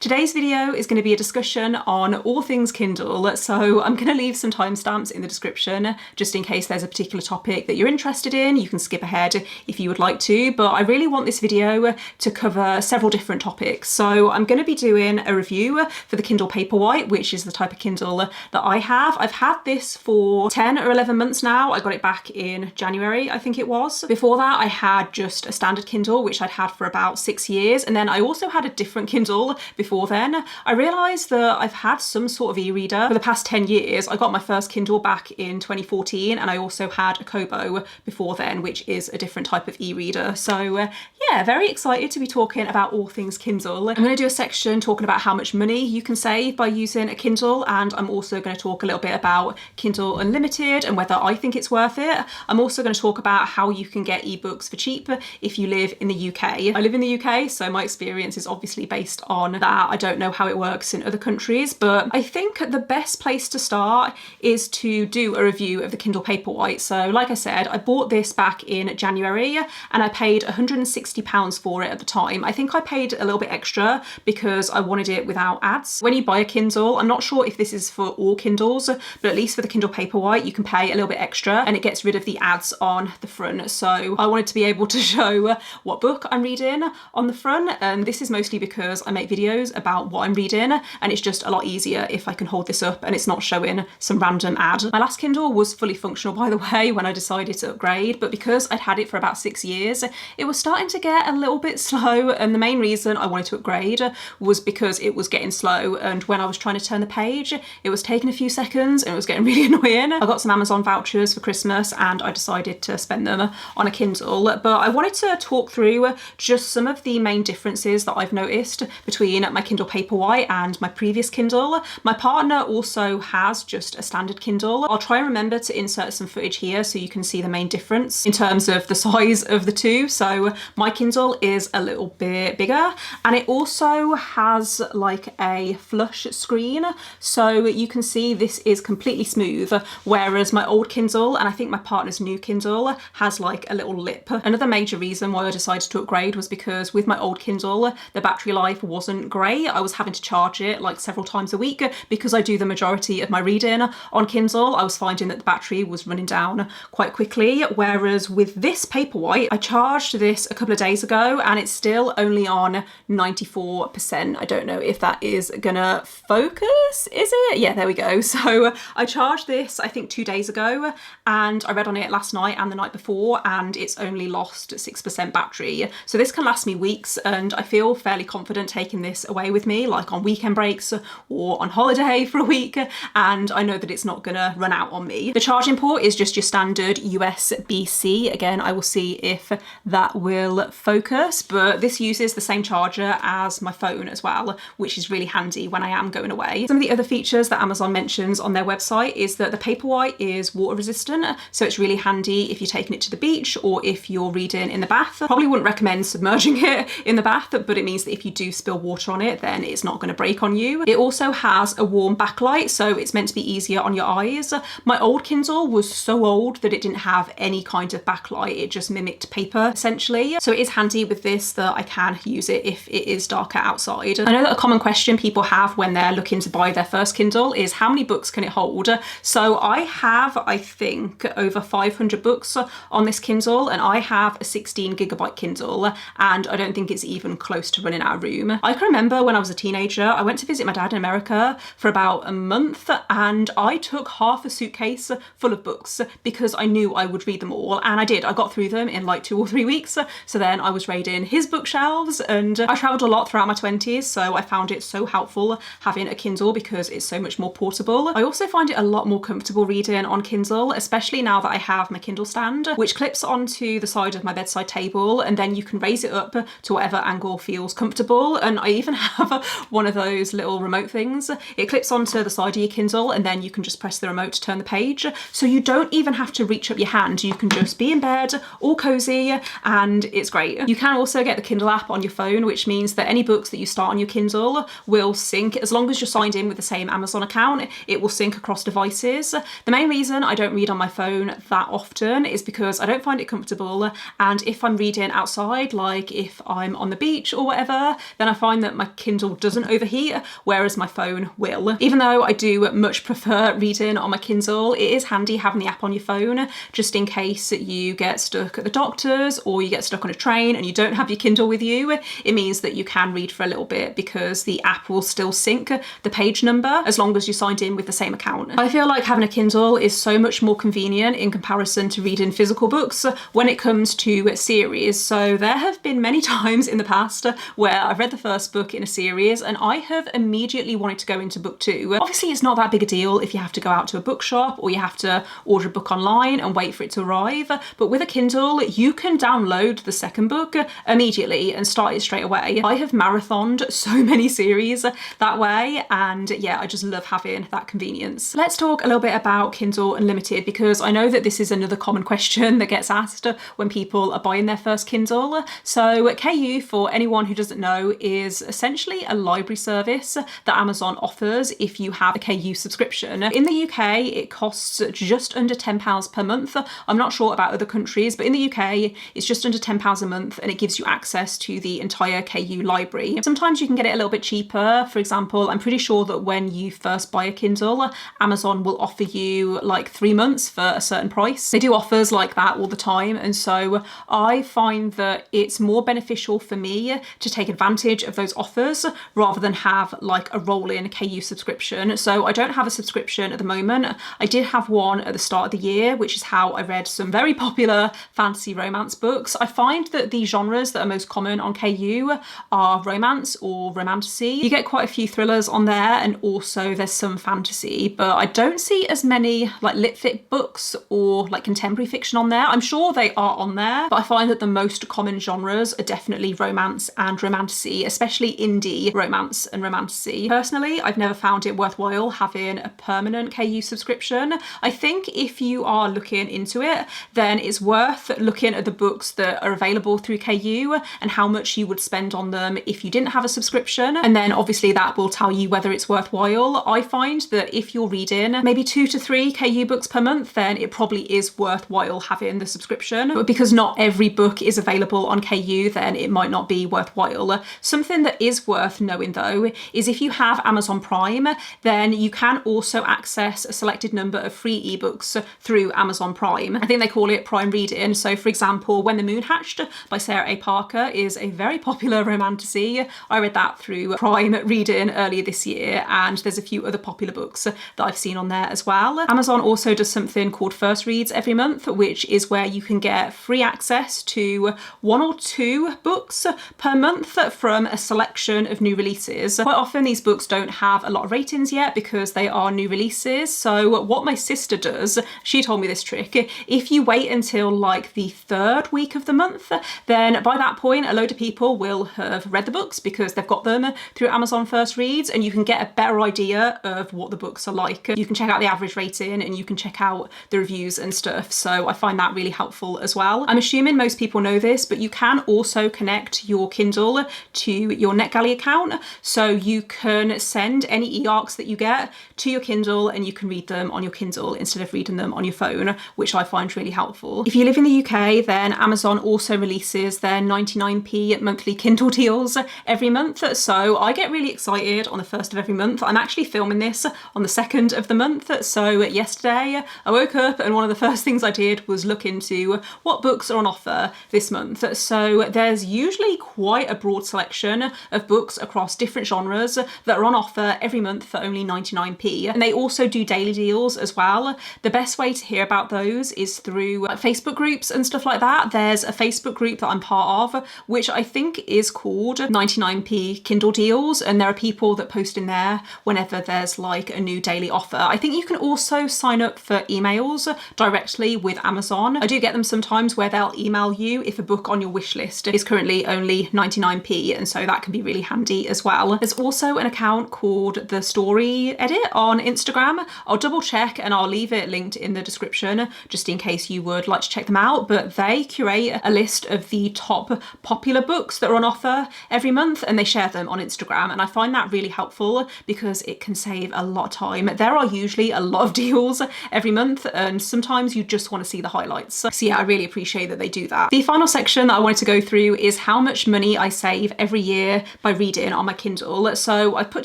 Today's video is going to be a discussion on all things Kindle, so I'm going to leave some timestamps in the description just in case there's a particular topic that you're interested in. You can skip ahead if you would like to, but I really want this video to cover several different topics. So I'm going to be doing a review for the Kindle Paperwhite, which is the type of Kindle that I have. I've had this for 10 or 11 months now. I got it back in January, I think it was. Before that, I had just a standard Kindle, which I'd had for about 6 years, and then I also had a different Kindle before then. I realised that I've had some sort of e-reader for the past 10 years. I got my first Kindle back in 2014, and I also had a Kobo before then, which is a different type of e-reader. So yeah, very excited to be talking about all things Kindle. I'm going to do a section talking about how much money you can save by using a Kindle, and I'm also going to talk a little bit about Kindle Unlimited and whether I think it's worth it. I'm also going to talk about how you can get ebooks for cheap if you live in the UK. I live in the UK, so my experience is obviously based on that. I don't know how it works in other countries, but I think the best place to start is to do a review of the Kindle Paperwhite. So like I said, I bought this back in January and I paid £160 for it at the time. I think I paid a little bit extra because I wanted it without ads. When you buy a Kindle, I'm not sure if this is for all Kindles, but at least for the Kindle Paperwhite, you can pay a little bit extra and it gets rid of the ads on the front. So I wanted to be able to show what book I'm reading on the front, and this is mostly because I make videos about what I'm reading, and it's just a lot easier if I can hold this up and it's not showing some random ad. My last Kindle was fully functional, by the way, when I decided to upgrade, but because I'd had it for about 6 years, it was starting to get a little bit slow, and the main reason I wanted to upgrade was because it was getting slow, and when I was trying to turn the page, it was taking a few seconds and it was getting really annoying. I got some Amazon vouchers for Christmas and I decided to spend them on a Kindle, but I wanted to talk through just some of the main differences that I've noticed between my Kindle Paperwhite and my previous Kindle. My partner also has just a standard Kindle. I'll try and remember to insert some footage here so you can see the main difference in terms of the size of the two. So my Kindle is a little bit bigger, and it also has like a flush screen, so you can see this is completely smooth, whereas my old Kindle, and I think my partner's new Kindle, has like a little lip. Another major reason why I decided to upgrade was because with my old Kindle, the battery life wasn't great. I was having to charge it like several times a week because I do the majority of my reading on Kindle. I was finding that the battery was running down quite quickly, whereas with this Paperwhite, I charged this a couple of days ago and it's still only on 94%. I don't know if that is gonna focus, is it? Yeah, there we go. So I charged this I think 2 days ago, and I read on it last night and the night before, and it's only lost 6% battery. So this can last me weeks, and I feel fairly confident taking this away with me, like on weekend breaks or on holiday for a week, and I know that it's not gonna run out on me. The charging port is just your standard USB-C. Again, I will see if that will focus, but this uses the same charger as my phone as well, which is really handy when I am going away. Some of the other features that Amazon mentions on their website is that the Paperwhite is water resistant, so it's really handy if you're taking it to the beach or if you're reading in the bath. Probably wouldn't recommend submerging it in the bath, but it means that if you do spill water on it, then it's not going to break on you. It also has a warm backlight, so it's meant to be easier on your eyes. My old Kindle was so old that it didn't have any kind of backlight. It just mimicked paper essentially. So it is handy with this that I can use it if it is darker outside. I know that a common question people have when they're looking to buy their first Kindle is how many books can it hold? So I have, I think, over 500 books on this Kindle, and I have a 16GB Kindle, and I don't think it's even close to running out of room. I can remember when I was a teenager, I went to visit my dad in America for about a month, and I took half a suitcase full of books because I knew I would read them all, and I did. I got through them in like 2 or 3 weeks. So then I was raiding his bookshelves, and I travelled a lot throughout my 20s, so I found it so helpful having a Kindle because it's so much more portable. I also find it a lot more comfortable reading on Kindle, especially now that I have my Kindle stand, which clips onto the side of my bedside table, and then you can raise it up to whatever angle feels comfortable. And I even have one of those little remote things. It clips onto the side of your Kindle, and then you can just press the remote to turn the page. So you don't even have to reach up your hand. You can just be in bed, all cozy, and it's great. You can also get the Kindle app on your phone, which means that any books that you start on your Kindle will sync. As long as you're signed in with the same Amazon account, it will sync across devices. The main reason I don't read on my phone that often is because I don't find it comfortable, and if I'm reading outside, like if I'm on the beach or whatever, then I find that my Kindle doesn't overheat, whereas my phone will. Even though I do much prefer reading on my Kindle, it is handy having the app on your phone, just in case you get stuck at the doctor's or you get stuck on a train and you don't have your Kindle with you. It means that you can read for a little bit because the app will still sync the page number as long as you're signed in with the same account. I feel like having a Kindle is so much more convenient in comparison to reading physical books when it comes to series. So there have been many times in the past where I've read the first book in a series and I have immediately wanted to go into book 2. Obviously it's not that big a deal if you have to go out to a bookshop or you have to order a book online and wait for it to arrive, but with a Kindle you can download the second book immediately and start it straight away. I have marathoned so many series that way, and yeah, I just love having that convenience. Let's talk a little bit about Kindle Unlimited, because I know that this is another common question that gets asked when people are buying their first Kindle. So KU, for anyone who doesn't know, is essentially a library service that Amazon offers if you have a KU subscription. In the UK, it costs just under £10 per month. I'm not sure about other countries, but in the UK, it's just under £10 a month and it gives you access to the entire KU library. Sometimes you can get it a little bit cheaper. For example, I'm pretty sure that when you first buy a Kindle, Amazon will offer you like 3 months for a certain price. They do offers like that all the time, and so I find that it's more beneficial for me to take advantage of those offers rather than have like a rolling KU subscription. So I don't have a subscription at the moment. I did have one at the start of the year, which is how I read some very popular fantasy romance books. I find that the genres that are most common on KU are romance or romantasy. You get quite a few thrillers on there, and also there's some fantasy, but I don't see as many like lit fic books or like contemporary fiction on there. I'm sure they are on there, but I find that the most common genres are definitely romance and romantasy, especially indie romance and romantasy. Personally, I've never found it worthwhile having a permanent KU subscription. I think if you are looking into it, then it's worth looking at the books that are available through KU and how much you would spend on them if you didn't have a subscription, and then obviously that will tell you whether it's worthwhile. I find that if you're reading maybe 2 to 3 KU books per month, then it probably is worthwhile having the subscription, but because not every book is available on KU, then it might not be worthwhile. Something that is worth knowing though is if you have Amazon Prime, then you can also access a selected number of free ebooks through Amazon Prime. I think they call it Prime Reading. So for example, When the Moon Hatched by Sarah A. Parker is a very popular romantasy. I read that through Prime Reading earlier this year, and there's a few other popular books that I've seen on there as well. Amazon also does something called First Reads every month, which is where you can get free access to 1 or 2 books per month from a selection of new releases. Quite often these books don't have a lot of ratings yet because they are new releases. So what my sister does, she told me this trick, if you wait until like the 3rd week of the month, then by that point a load of people will have read the books because they've got them through Amazon First Reads, and you can get a better idea of what the books are like. You can check out the average rating and you can check out the reviews and stuff, so I find that really helpful as well. I'm assuming most people know this, but you can also connect your Kindle to your NetGalley account, so you can send any e-arcs that you get to your Kindle and you can read them on your Kindle instead of reading them on your phone, which I find really helpful. If you live in the UK, then Amazon also releases their 99p monthly Kindle deals every month, so I get really excited on the 1st of every month. I'm actually filming this on the 2nd of the month, so yesterday I woke up and one of the first things I did was look into what books are on offer this month. So there's usually quite a broad selection of books across different genres that are on offer every month for only 99p, and they also do daily deals as well. The best way to hear about those is through Facebook groups and stuff like that. There's a Facebook group that I'm part of which I think is called 99p Kindle Deals, and there are people that post in there whenever there's like a new daily offer. I think you can also sign up for emails directly with Amazon. I do get them sometimes where they'll email you if a book on your wish list is currently only 99p, and so that can be really handy as well. There's also an account called The Story Edit on Instagram. I'll double check and I'll leave it linked in the description just in case you would like to check them out, but they curate a list of the top popular books that are on offer every month and they share them on Instagram, and I find that really helpful because it can save a lot of time. There are usually a lot of deals every month and sometimes you just want to see the highlights. So yeah, I really appreciate that they do that. The final section that I wanted to go through is how much money I save every year by reading on my Kindle. So I put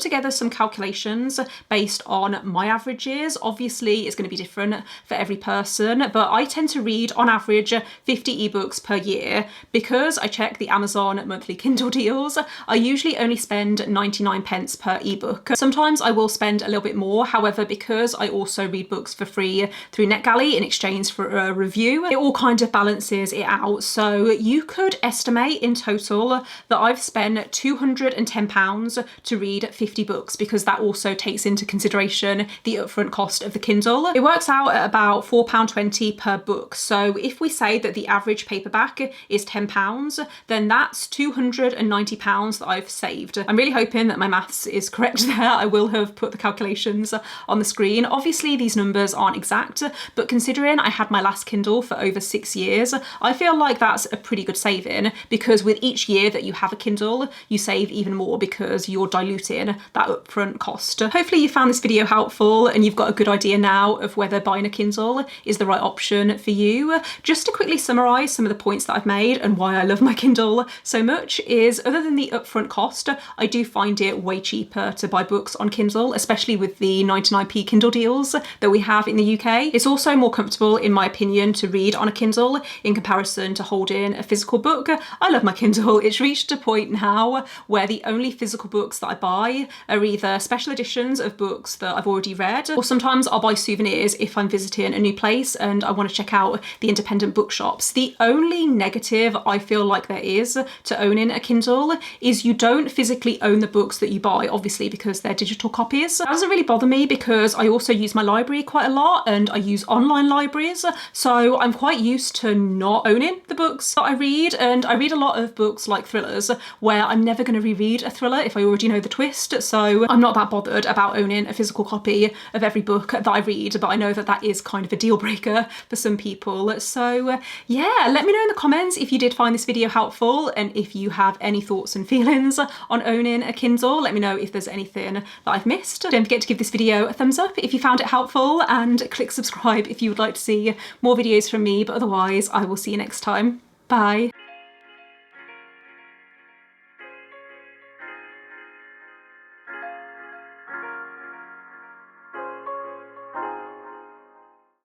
together some calculations based on my averages. Obviously, it's going to be different for every person, but I tend to read on average 50 ebooks per year. Because I check the Amazon monthly Kindle deals, I usually only spend 99 pence per ebook. Sometimes I will spend a little bit more. However, because I also read books for free through NetGalley in exchange for a review, it all kind of balances it out. So you could estimate in total that I've spent £210 to read 50 books, because that also takes into consideration the upfront cost of the Kindle. It works out at about £4.20 per book. So if we say that the average paperback is £10, then that's £290 that I've saved. I'm really hoping that my maths is correct there. I will have put the calculations on the screen. Obviously, these numbers aren't exact, but considering I had my last Kindle for over 6 years, I feel like that's a pretty good saving, because with each year that you have a Kindle, you save even more because you're diluting that upfront cost. Hopefully you found this video helpful and you've got a good idea now of whether buying a Kindle is the right option for you. Just to quickly summarise some of the points that I've made and why I love my Kindle so much is, other than the upfront cost, I do find it way cheaper to buy books on Kindle, especially with the 99p Kindle deals that we have in the UK. It's also more comfortable, in my opinion, to read on a Kindle in comparison to holding a physical book. I love my Kindle. It's reached a point now where the only physical books that I buy are either special editions of books that I've already read, or sometimes I'll buy souvenirs if I'm visiting a new place and I want to check out the independent bookshops. The only negative I feel like there is to owning a Kindle is you don't physically own the books that you buy, obviously, because they're digital copies. That doesn't really bother me because I also use my library quite a lot and I use online libraries, so I'm quite used to not owning the books that I read. And I read a lot of books like thrillers where I'm never going to reread a thriller if I already know the twist, so I'm not that bothered about owning a physical copy of every book that I read, but I know that that is kind of a deal breaker for some people. So yeah, let me know in the comments if you did find this video helpful and if you have any thoughts and feelings on owning a Kindle. Let me know if there's anything that I've missed. Don't forget to give this video a thumbs up if you found it helpful, and click subscribe if you would like to see more videos from me, but otherwise I will see you next time. Bye.